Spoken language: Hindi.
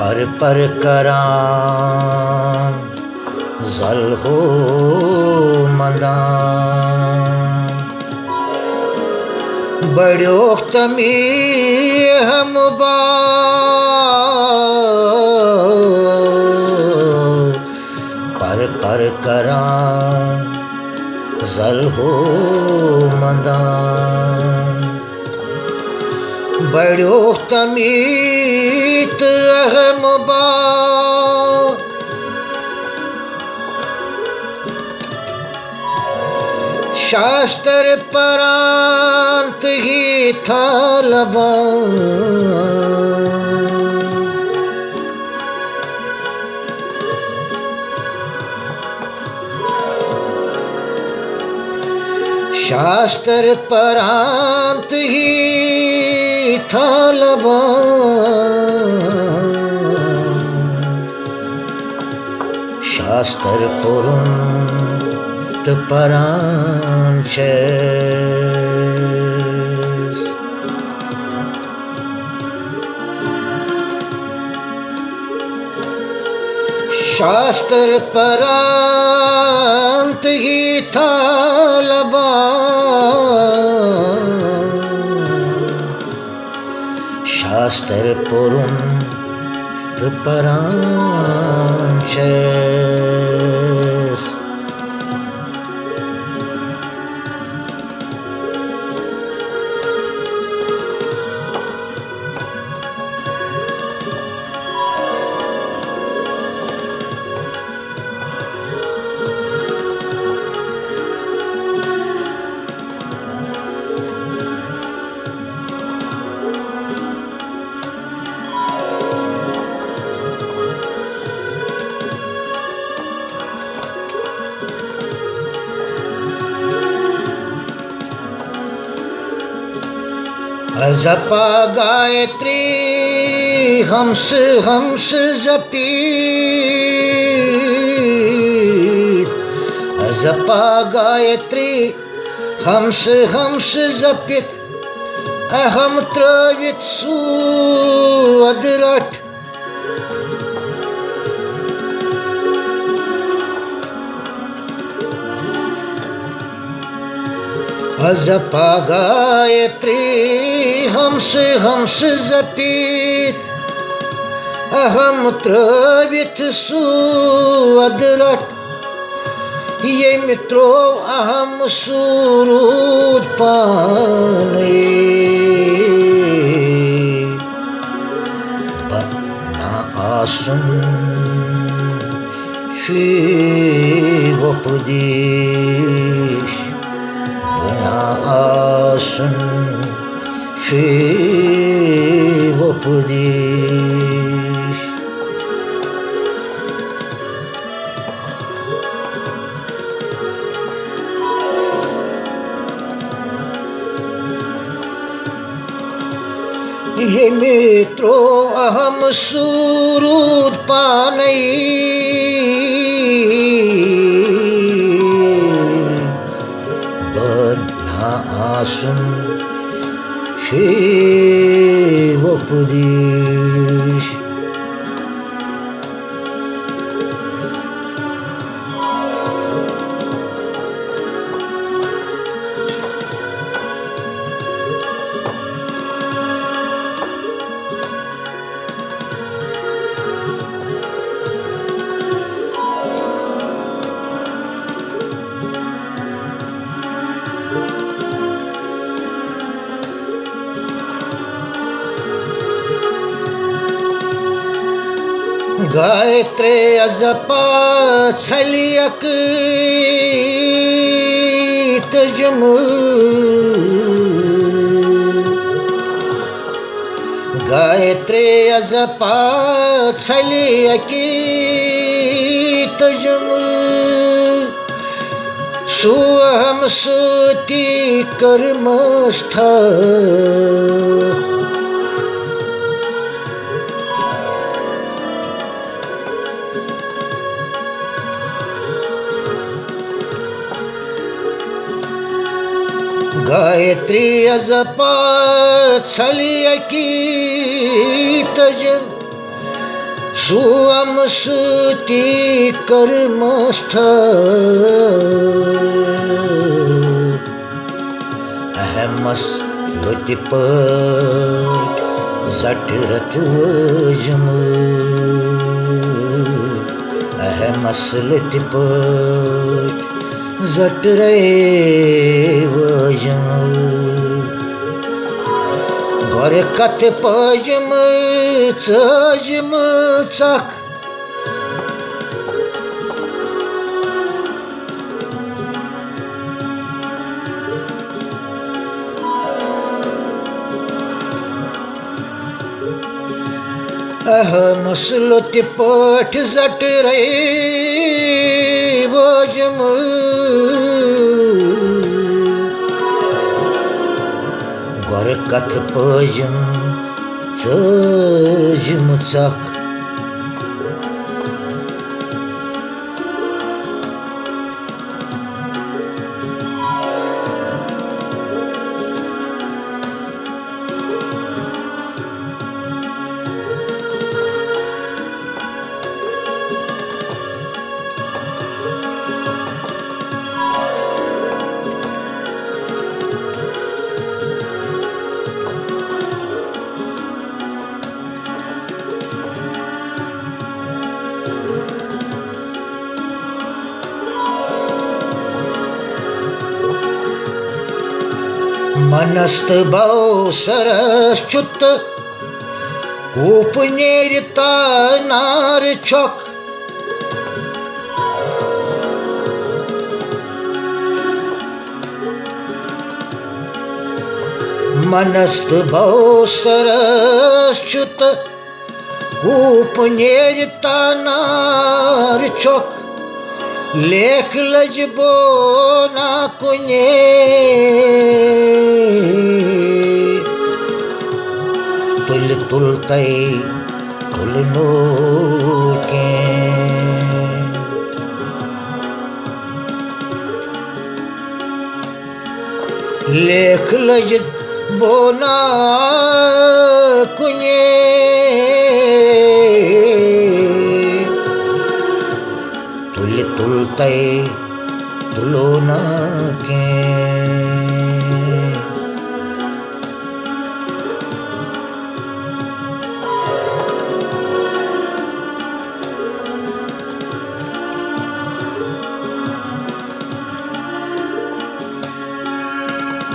पर पर करां जल हो मदां बड़ो तमी हम पर पर करां जल हो मदां बड़ो तमीत अहम बा शास्त्र परांत ही था लबा शास्त्र परांत ही था लबा शास्त्र पुरुंत परांचेस शास्त्र परांत ही था लबा शास्त्र पुरुंत परांचेस जपा गायत्री हंस हंस जपीत जपा गायत्री हंस हंस जपित अहम त्रवित सुअदरट जपा गायत्री हंस हंस जपीत अहम त्रवित सुअदरट ये मित्रो अहम सुरूद पाने बना आसन शिवोपदेश आसन शिवोपदेश ये मित्रो अहम सुरूद पानई आसन शिवोपदेश गायत्रे अजपा छलियक तजम गायत्रे अजपा छलियक तजम सुहम सुति कर्मस्थ गायत्री अजपा छलियकी तजम सुअम सुति कर्मस्थ अहमस लुतिप जटरत वजम अहमस लुतिप जटरे वजम गोर कथ पजम चजम चक मसलत पठ जट रे वजम गोर कथ पजम चजम चक मनस्त भाव सरश्चुत कूप नेरता नार चौक मनस्त भाव सरश्चुत कूप नेरता नार चौक लेख लजबो ना कुने तुल तुलते तुलनो के लेख लजबो ना कुने तुलते तुलो ना के